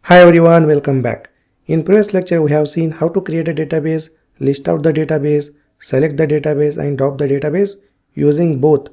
Hi everyone, welcome back. In previous lecture we have seen how to create a database, list out the database, select the database and drop the database using both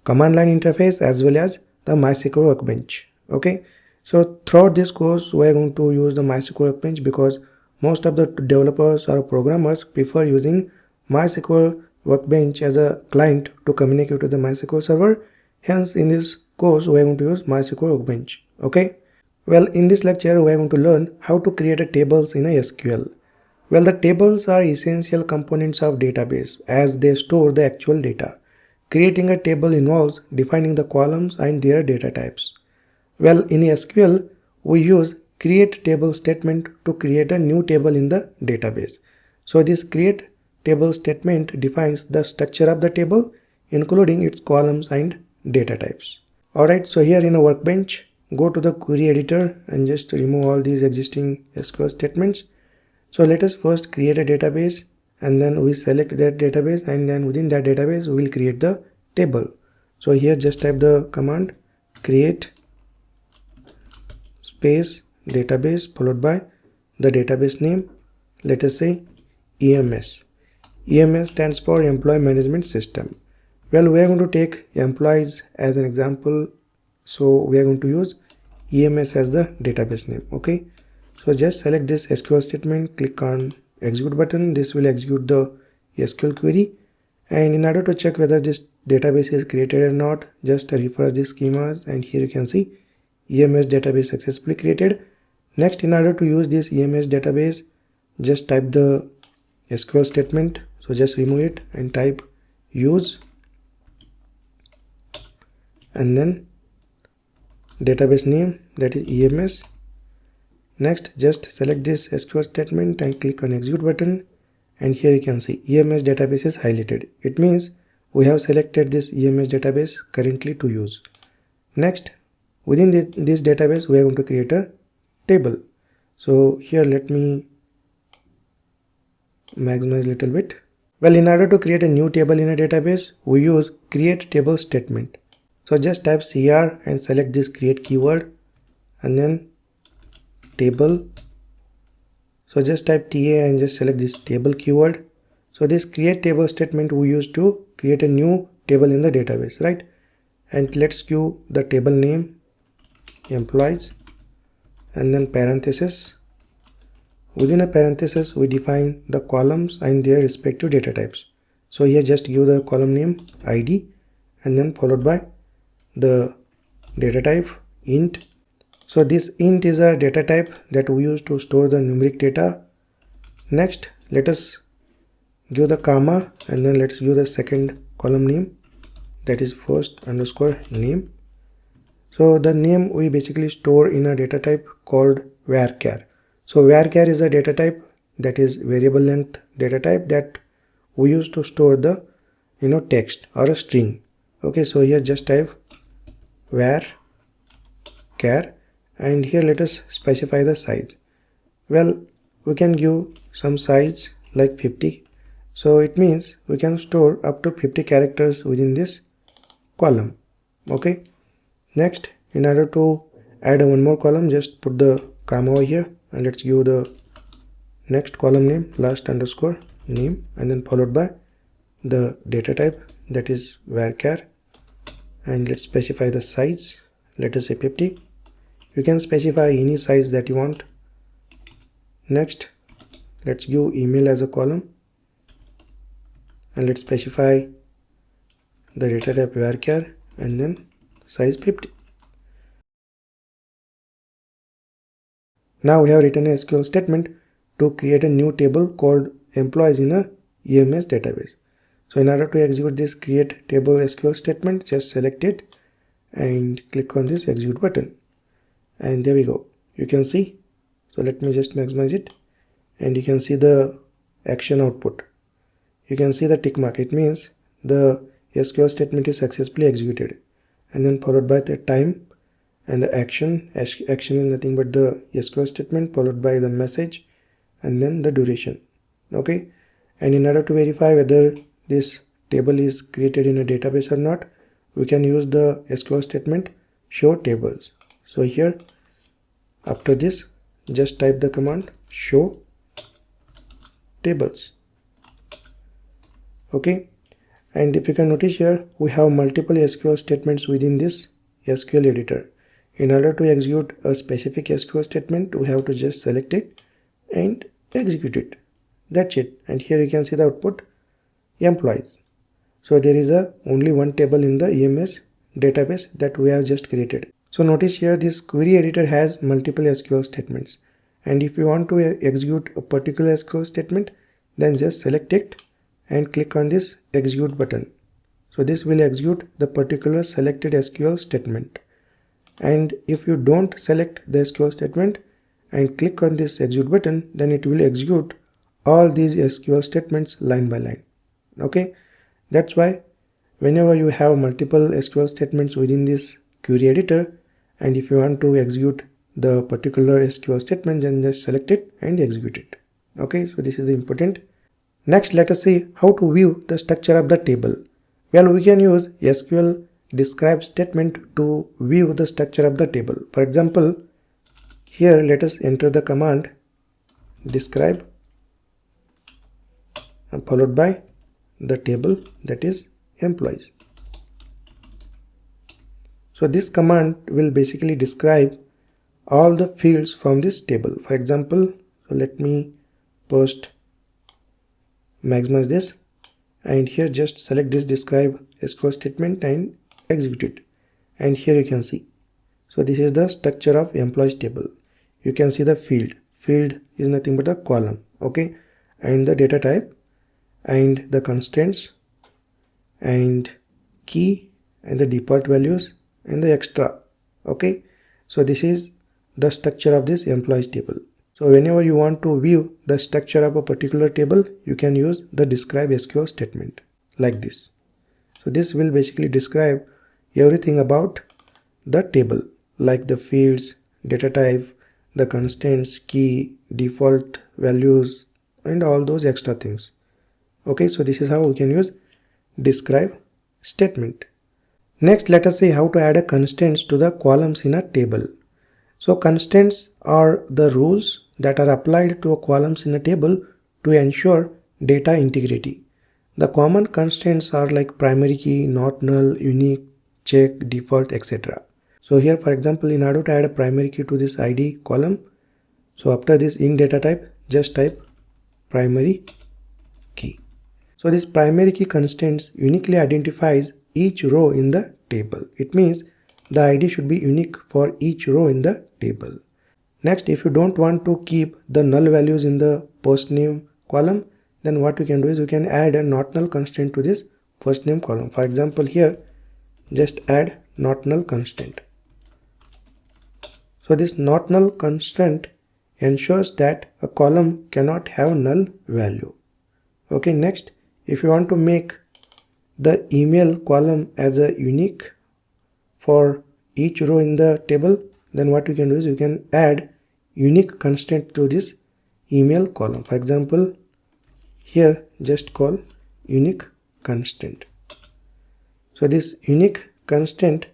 command line interface as well as the MySQL workbench. Okay, so throughout this course we are going to use the MySQL workbench because most of the developers or programmers prefer using MySQL workbench as a client to communicate with the MySQL server. Hence in this course we are going to use MySQL workbench. Okay. Well, in this lecture, we are going to learn how to create a tables in a SQL. Well, the tables are essential components of database as they store the actual data. Creating a table involves defining the columns and their data types. Well, in SQL, we use create table statement to create a new table in the database. So this create table statement defines the structure of the table, including its columns and data types. Alright, so here in a workbench, go to the query editor and just remove all these existing SQL statements. So let us first create a database and then we select that database, and then within that database we will create the table. So here just type the command create space database followed by the database name. Let us say EMS. EMS stands for Employee Management System. Well, we are going to take employees as an example, so we are going to use EMS as the database name. Okay, so just select this SQL statement, click on execute button. This will execute the SQL query, and in order to check whether this database is created or not, just refresh the schemas, and here you can see EMS database successfully created. Next, in order to use this EMS database, just type the SQL statement. So just remove it and type use and then database name, that is EMS. Next, just select this SQL statement and click on execute button, and here you can see EMS database is highlighted. It means we have selected this EMS database currently to use. Next, within this database we are going to create a table. So here let me maximize a little bit. Well, in order to create a new table in a database, we use create table statement. So just type cr and select this create keyword and then table. So just type ta and just select this table keyword. So this create table statement we use to create a new table in the database, right? And let's give the table name employees and then parenthesis. Within a parenthesis we define the columns and their respective data types. So here just give the column name id and then followed by the data type int. So this int is a data type that we use to store the numeric data. Next, let us give the comma and then let's give the second column name, that is first underscore name. So the name we basically store in a data type called varchar. So varchar is a data type, that is variable length data type, that we use to store the text or a string. Okay, so here just type varchar and here let us specify the size. Well, we can give some size like 50. So it means we can store up to 50 characters within this column. Okay. Next, in order to add one more column, just put the comma over here and let's give the next column name last underscore name and then followed by the data type, that is varchar, and let's specify the size. Let us say 50. You can specify any size that you want. Next, let's give email as a column and let's specify the data type varchar and then size 50. Now we have written a SQL statement to create a new table called employees in a EMS database. So in order to execute this create table SQL statement, just select it and click on this execute button, and there we go. You can see, so let me just maximize it, and you can see the action output. You can see the tick mark. It means the SQL statement is successfully executed, and then followed by the time and the action is nothing but the SQL statement followed by the message and then the duration. Okay, and in order to verify whether this table is created in a database or not, we can use the SQL statement show tables. So here after this just type the command show tables. Okay, and if you can notice here, we have multiple SQL statements within this SQL editor. In order to execute a specific SQL statement, we have to just select it and execute it. That's it. And here you can see the output employees. So there is only one table in the EMS database that we have just created. So notice here this query editor has multiple SQL statements, and if you want to execute a particular SQL statement, then just select it and click on this execute button. So this will execute the particular selected SQL statement. And if you don't select the SQL statement and click on this execute button, then it will execute all these SQL statements line by line. Okay, that's why whenever you have multiple SQL statements within this query editor, and if you want to execute the particular SQL statement, then just select it and execute it. Okay, so this is important. Next, let us see how to view the structure of the table. Well, we can use SQL describe statement to view the structure of the table. For example, here let us enter the command describe and followed by the table, that is employees. So this command will basically describe all the fields from this table. For example, so let me first maximize this, and here just select this describe SQL statement and execute it. And here you can see, so this is the structure of employees table. You can see the field is nothing but a column. Okay, and the data type and the constraints and key and the default values and the extra. Okay, so this is the structure of this employees table. So whenever you want to view the structure of a particular table, you can use the describe SQL statement like this. So this will basically describe everything about the table, like the fields, data type, the constraints, key, default values, and all those extra things. Okay, so this is how we can use describe statement. Next, let us see how to add a constraints to the columns in a table. So constraints are the rules that are applied to columns in a table to ensure data integrity. The common constraints are like primary key, not null, unique, check, default, etc. So here, for example, in order to add a primary key to this ID column, so after this in data type, just type primary key. So this primary key constraints uniquely identifies each row in the table. It means the ID should be unique for each row in the table. Next, if you don't want to keep the null values in the first name column, then what you can do is you can add a not null constraint to this first name column. For example, here just add not null constraint. So this not null constraint ensures that a column cannot have null value. Okay, next, if you want to make the email column as a unique for each row in the table, then what you can do is you can add unique constraint to this email column. For example, here just call unique constraint. So this unique constraint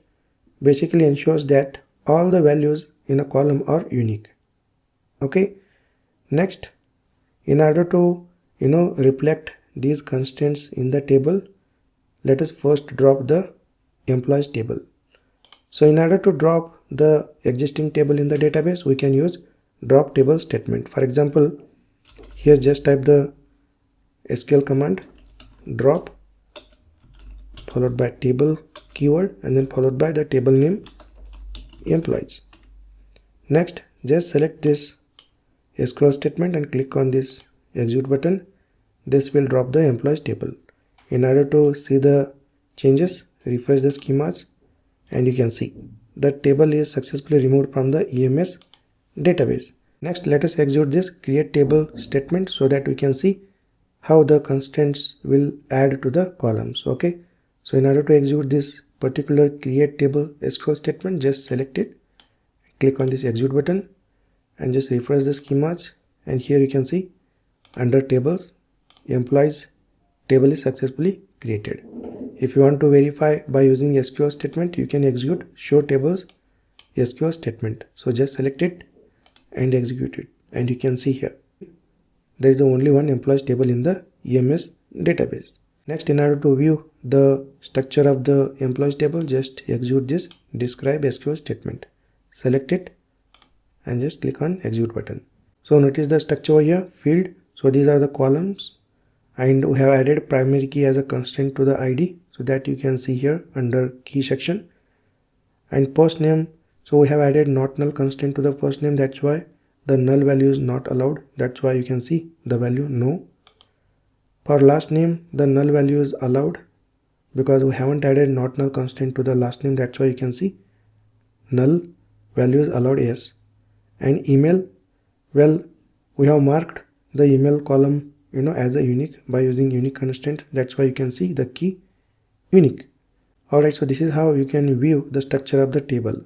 basically ensures that all the values in a column are unique. Okay, next, in order to reflect these constraints in the table, let us first drop the employees table. So in order to drop the existing table in the database, we can use drop table statement. For example, here just type the SQL command drop followed by table keyword and then followed by the table name employees. Next, just select this SQL statement and click on this execute button. This will drop the employees table. In order to see the changes, refresh the schemas and you can see the table is successfully removed from the EMS database. Next, let us execute this create table statement so that we can see how the constraints will add to the columns. Okay, so in order to execute this particular create table SQL statement, just select it, click on this execute button and just refresh the schemas, and here you can see under tables employees table is successfully created. If you want to verify by using SQL statement, you can execute show tables SQL statement. So just select it and execute it, and you can see here there is only one employees table in the EMS database. Next, in order to view the structure of the employees table, just execute this describe SQL statement. Select it and just click on execute button. So notice the structure over here, field. So these are the columns, and we have added primary key as a constraint to the ID, so that you can see here under key section. And first name, so we have added not null constraint to the first name, that's why the null value is not allowed, that's why you can see the value no. For last name, the null value is allowed because we haven't added not null constraint to the last name, that's why you can see null value is allowed yes. And email, well, we have marked the email column as a unique by using unique constraint, that's why you can see the key unique. Alright, so this is how you can view the structure of the table.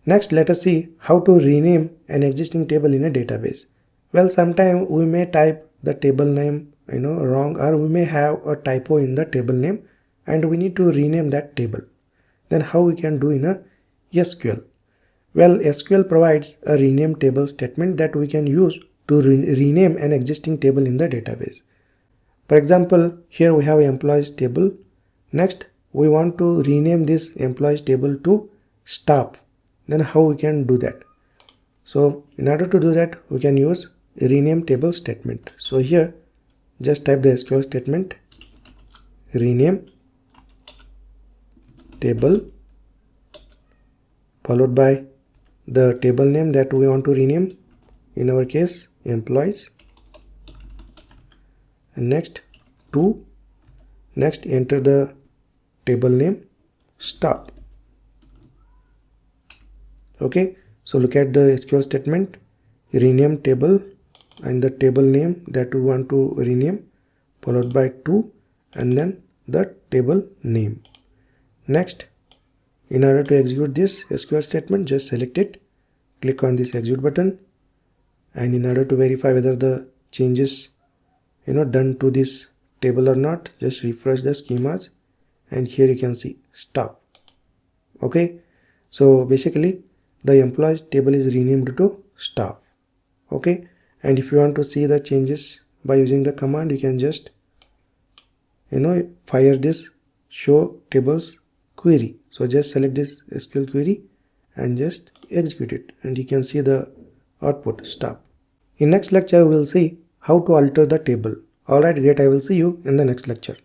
Next, let us see how to rename an existing table in a database. Well, sometimes we may type the table name wrong, or we may have a typo in the table name and we need to rename that table. Then how we can do in a SQL? Well, SQL provides a rename table statement that we can use to rename an existing table in the database. For example, here we have employees table. Next, we want to rename this employees table to staff. Then how we can do that? So in order to do that, we can use rename table statement. So here just type the SQL statement rename table followed by the table name that we want to rename, in our case employees, and next enter the table name staff. Okay, so look at the SQL statement rename table and the table name that we want to rename followed by and then the table name. Next, in order to execute this SQL statement, just select it, click on this execute button, and in order to verify whether the changes done to this table or not, just refresh the schemas, and here you can see stop. Okay, so basically the employees table is renamed to staff. Okay, and if you want to see the changes by using the command, you can just fire this show tables query. So just select this SQL query and just execute it, and you can see the output stop. In next lecture we will see how to alter the table. Alright, great, I will see you in the next lecture.